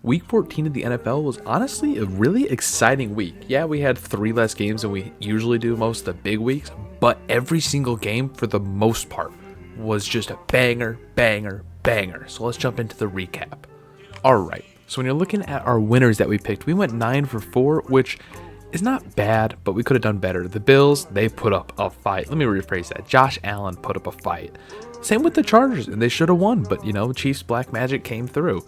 Week 14 of the NFL was honestly a really exciting week. Yeah, we had 3 less games than we usually do most of the big weeks, but every single game, for the most part, was just a banger, banger, banger. So let's jump into the recap. Alright, so when you're looking at our winners that we picked, we went 9 for 4, which is not bad, but we could have done better. The Bills, they put up a fight. Let me rephrase that. Josh Allen put up a fight. Same with the Chargers, and they should have won, but Chiefs Black Magic came through.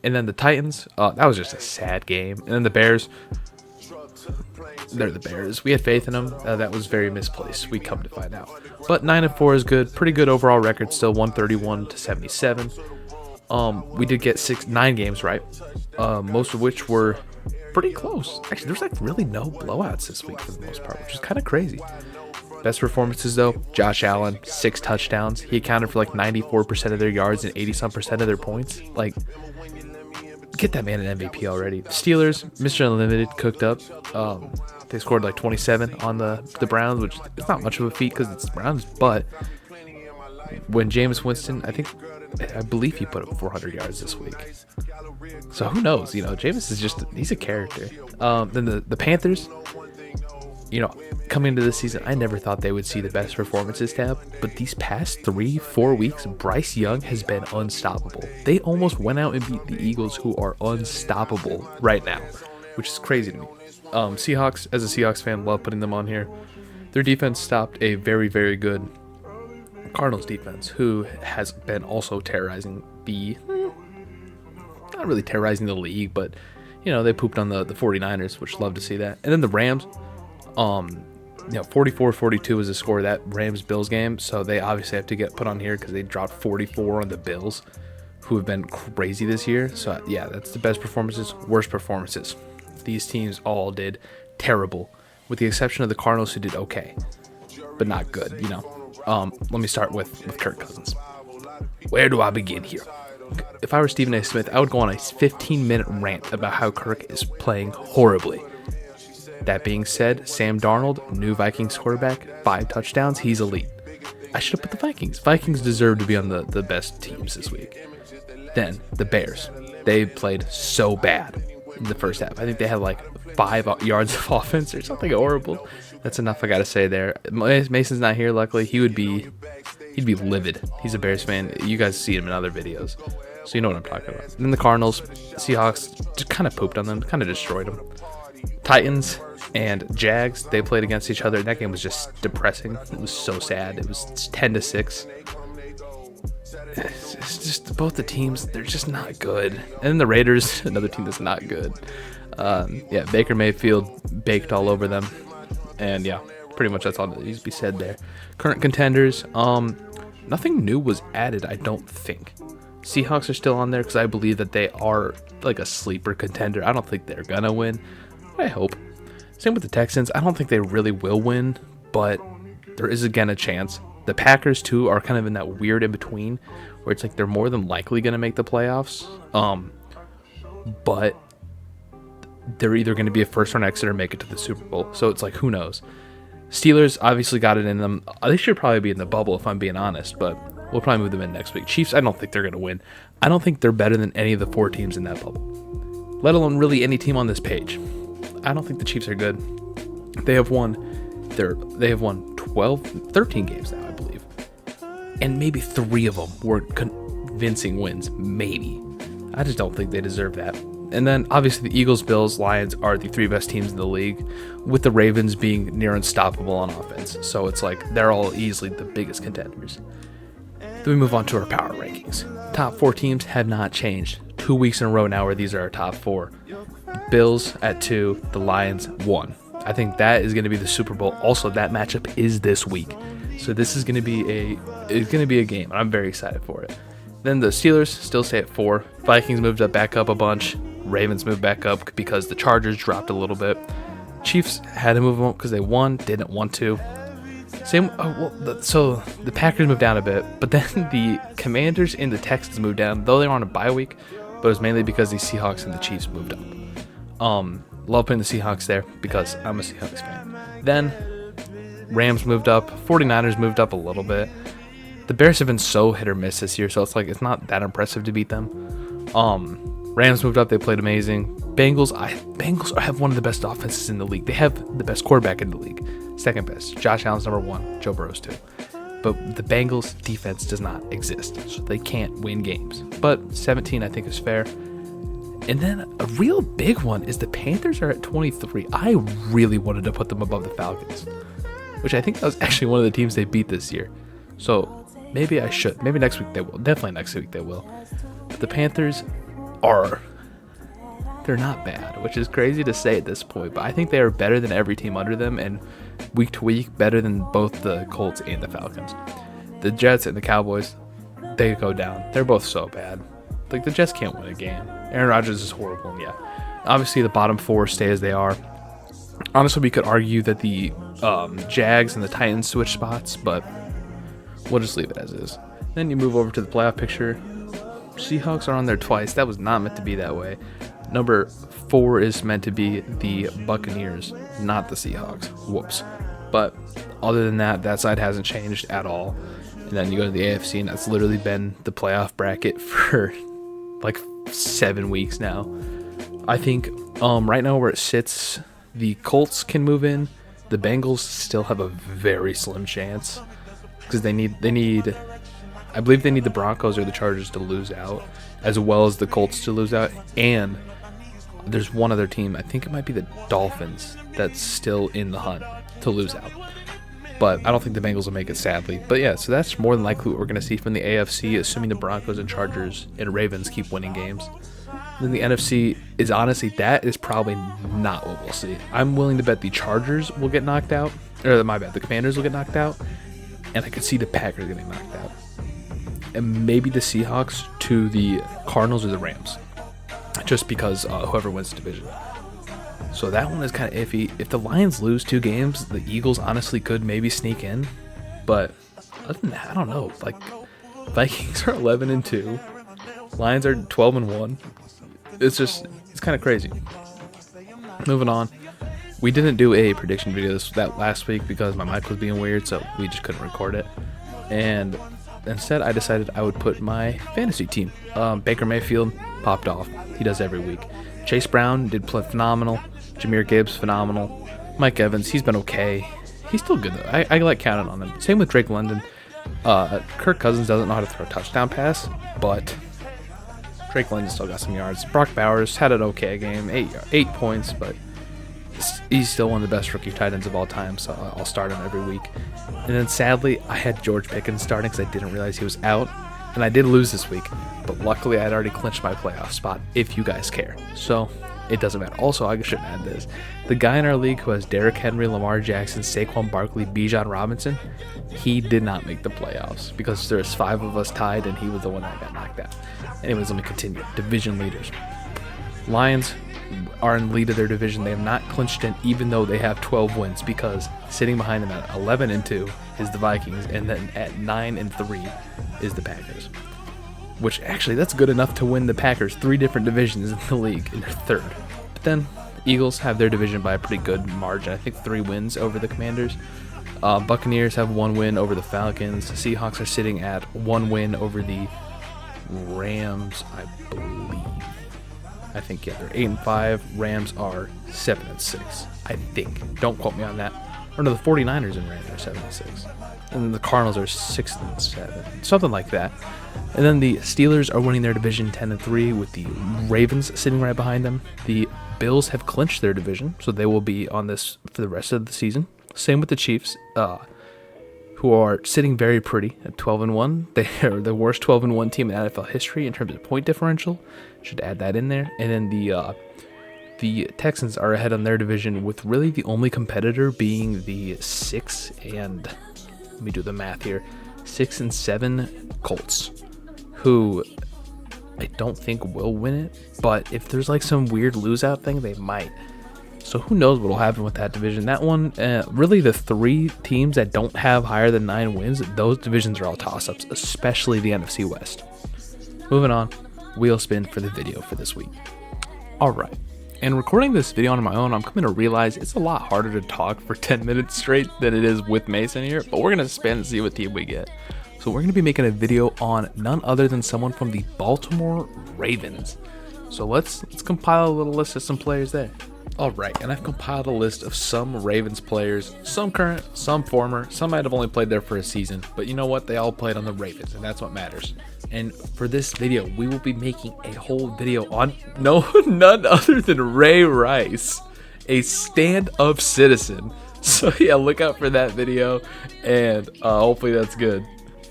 And then the Titans, that was just a sad game. And then the Bears, they're the Bears. We had faith in them. That was very misplaced. We come to find out. But 9-4 is good. Pretty good overall record still, 131-77. We did get 9 games right, most of which were pretty close. Actually, there's like really no blowouts this week for the most part, which is kind of crazy. Best performances though, Josh Allen, 6 touchdowns. He accounted for like 94% of thetheir yards and 80-some% of their points. Like, get that man an MVP already. Steelers, Mr. Unlimited cooked up. They scored like 27 on the Browns, which is not much of a feat because it's the Browns, but when Jameis Winston, I believe he put up 400 yards this week. So who knows? Jameis is he's a character. Then the Panthers, coming into this season, I never thought they would see the best performances tab, but these past 3-4 weeks, Bryce Young has been unstoppable. They almost went out and beat the Eagles, who are unstoppable right now, which is crazy to me. Seahawks, as a Seahawks fan, love putting them on here. Their defense stopped a very, very good Cardinals defense, who has been also terrorizing not really terrorizing the league, but they pooped on the 49ers, which love to see that. And then the Rams, 44-42 was the score of that Rams-Bills game, so they obviously have to get put on here because they dropped 44 on the Bills, who have been crazy this year. So yeah, that's the best performances, worst performances. These teams all did terrible, with the exception of the Cardinals, who did okay, but not good, Let me start with Kirk Cousins. Where do I begin here? If I were Stephen A. Smith, I would go on a 15-minute rant about how Kirk is playing horribly. That being said, Sam Darnold, new Vikings quarterback, 5 touchdowns, he's elite. I should have put the Vikings. Vikings deserve to be on the best teams this week. Then, the Bears. They played so bad in the first half. I think they had like 5 yards of offense or something horrible. That's enough I gotta say there. Mason's not here, luckily. He'd be livid. He's a Bears fan. You guys see him in other videos, so you know what I'm talking about. And then the Cardinals, Seahawks, just kind of pooped on them, kind of destroyed them. Titans and Jags, they played against each other. That game was just depressing. It was so sad. It was 10-6. It's just both the teams, they're just not good. And then the Raiders, another team that's not good. Baker Mayfield baked all over them. And yeah, pretty much that's all that needs to be said there. Current contenders, nothing new was added, I don't think. Seahawks are still on there because I believe that they are like a sleeper contender. I don't think they're gonna win. I hope. Same with the Texans. I don't think they really will win, but there is again a chance. The Packers too are kind of in that weird in between where it's like they're more than likely gonna make the playoffs. But they're either going to be a first-round exit or make it to the Super Bowl. So it's like, who knows? Steelers obviously got it in them. They should probably be in the bubble if I'm being honest, but we'll probably move them in next week. Chiefs, I don't think they're going to win. I don't think they're better than any of the 4 teams in that bubble, let alone really any team on this page. I don't think the Chiefs are good. They have won 13 games now, I believe. And maybe 3 of them were convincing wins, maybe. I just don't think they deserve that. And then, obviously, the Eagles, Bills, Lions are the 3 best teams in the league, with the Ravens being near unstoppable on offense. So it's like they're all easily the biggest contenders. Then we move on to our power rankings. Top 4 teams have not changed. 2 weeks in a row now where these are our top 4. Bills at 2, the Lions 1. I think that is going to be the Super Bowl. Also, that matchup is this week. So this is going to be a game, and I'm very excited for it. Then the Steelers still stay at 4. Vikings moved up a bunch. Ravens moved back up because the Chargers dropped a little bit. Chiefs had to move them up because they won, didn't want to. So the Packers moved down a bit, but then the Commanders and the Texans moved down, though they were on a bye week, but it was mainly because the Seahawks and the Chiefs moved up. Love putting the Seahawks there because I'm a Seahawks fan. Then Rams moved up, 49ers moved up a little bit. The Bears have been so hit or miss this year, so it's like it's not that impressive to beat them. Rams moved up. They played amazing. Bengals have one of the best offenses in the league. They have the best quarterback in the league. Second best. Josh Allen's number 1. Joe Burrow's 2. But the Bengals defense does not exist, so they can't win games. But 17, I think, is fair. And then a real big one is the Panthers are at 23. I really wanted to put them above the Falcons, which I think that was actually one of the teams they beat this year. So maybe I should. Maybe next week they will. Definitely next week they will. But the Panthers they're not bad, which is crazy to say at this point, but I think they are better than every team under them, and week to week better than both the Colts and the Falcons. The Jets and the Cowboys, they go down. They're both so bad. Like, the Jets can't win a game. Aaron Rodgers is horrible, and yeah. Obviously, the bottom 4 stay as they are. Honestly, we could argue that the Jags and the Titans switch spots, but we'll just leave it as is. Then you move over to the playoff picture. Seahawks are on there twice. That was not meant to be that way. Number 4 is meant to be the Buccaneers, not the Seahawks. Whoops. But other than that, that side hasn't changed at all. And then you go to the AFC, and that's literally been the playoff bracket for like 7 weeks now. I think right now where it sits, the Colts can move in. The Bengals still have a very slim chance because they need I believe they need the Broncos or the Chargers to lose out, as well as the Colts to lose out. And there's one other team, I think it might be the Dolphins, that's still in the hunt to lose out. But I don't think the Bengals will make it, sadly. But yeah, so that's more than likely what we're going to see from the AFC, assuming the Broncos and Chargers and Ravens keep winning games. Then the NFC is honestly, that is probably not what we'll see. I'm willing to bet the Chargers will get knocked out. Or my bad, the Commanders will get knocked out. And I could see the Packers getting knocked out. And maybe the Seahawks to the Cardinals or the Rams. Just because whoever wins the division. So that one is kind of iffy. If the Lions lose 2 games, the Eagles honestly could maybe sneak in. But other than that, I don't know. Like, Vikings are 11-2. Lions are 12-1. It's kind of crazy. Moving on. We didn't do a prediction video that last week because my mic was being weird, so we just couldn't record it. And instead, I decided I would put my fantasy team. Baker Mayfield popped off. He does every week. Chase Brown did play phenomenal. Jahmyr Gibbs, phenomenal. Mike Evans, he's been okay. He's still good, though. I like counting on him. Same with Drake London. Kirk Cousins doesn't know how to throw a touchdown pass, but Drake London still got some yards. Brock Bowers had an okay game, 8 points, but he's still one of the best rookie tight ends of all time, so I'll start him every week. And then sadly, I had George Pickens starting because I didn't realize he was out, and I did lose this week, but luckily I had already clinched my playoff spot, if you guys care. So it doesn't matter. Also, I shouldn't add this. The guy in our league who has Derrick Henry, Lamar Jackson, Saquon Barkley, Bijan Robinson, he did not make the playoffs because there's 5 of us tied, and he was the one that got knocked out. Anyways, let me continue. Division leaders. Lions are in lead of their division. They have not clinched in, even though they have 12 wins, because sitting behind them at 11-2 is the Vikings, and then at 9-3 is the Packers. Which actually, that's good enough to win the Packers 3 different divisions in the league, and they're 3rd. But then Eagles have their division by a pretty good margin. I think 3 wins over the Commanders. Buccaneers have 1 win over the Falcons. Seahawks are sitting at 1 win over the Rams, I believe. I think, yeah, they're 8-5. Rams are 7-6, I think. Don't quote me on that. Or no, the 49ers and Rams are 7-6. And then the Cardinals are 6-7, something like that. And then the Steelers are winning their division 10-3 with the Ravens sitting right behind them. The Bills have clinched their division, so they will be on this for the rest of the season. Same with the Chiefs, who are sitting very pretty at 12-1. They are the worst 12-1 team in NFL history in terms of point differential. Should add that in there. And then the Texans are ahead on their division with really the only competitor being the 6 and let me do the math here, 6-7 Colts, who I don't think will win it, but if there's like some weird lose-out thing, they might. So who knows what will happen with that division. That one, really the 3 teams that don't have higher than 9 wins, those divisions are all toss-ups, especially the NFC West. Moving on, wheel spin for the video for this week. Alright, and recording this video on my own, I'm coming to realize it's a lot harder to talk for 10 minutes straight than it is with Mason here, but we're going to spin and see what team we get. So we're going to be making a video on none other than someone from the Baltimore Ravens. So let's compile a little list of some players there. Alright, and I've compiled a list of some Ravens players, some current, some former, some might have only played there for a season, but you know what, they all played on the Ravens, and that's what matters. And for this video, we will be making a whole video on none other than Ray Rice, a stand-up citizen. So yeah, look out for that video, and hopefully that's good.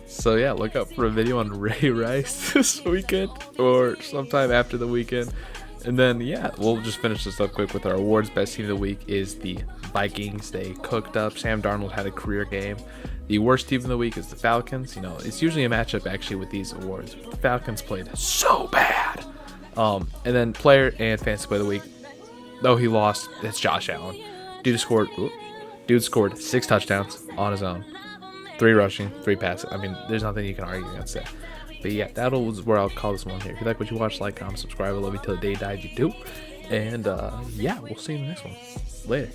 So yeah, look out for a video on Ray Rice this weekend, or sometime after the weekend. And then, yeah, we'll just finish this up quick with our awards. Best team of the week is the Vikings. They cooked up. Sam Darnold had a career game. The worst team of the week is the Falcons. You know, it's usually a matchup, actually, with these awards. The Falcons played so bad. And then player and fantasy play of the week, though he lost, it's Josh Allen. Dude scored 6 touchdowns on his own. 3 rushing, 3 passing. I mean, there's nothing you can argue against that. But yeah, that was where I'll call this one here. If you like what you watch, like, comment, subscribe. I love you till the day you die, you do. And yeah, we'll see you in the next one. Later.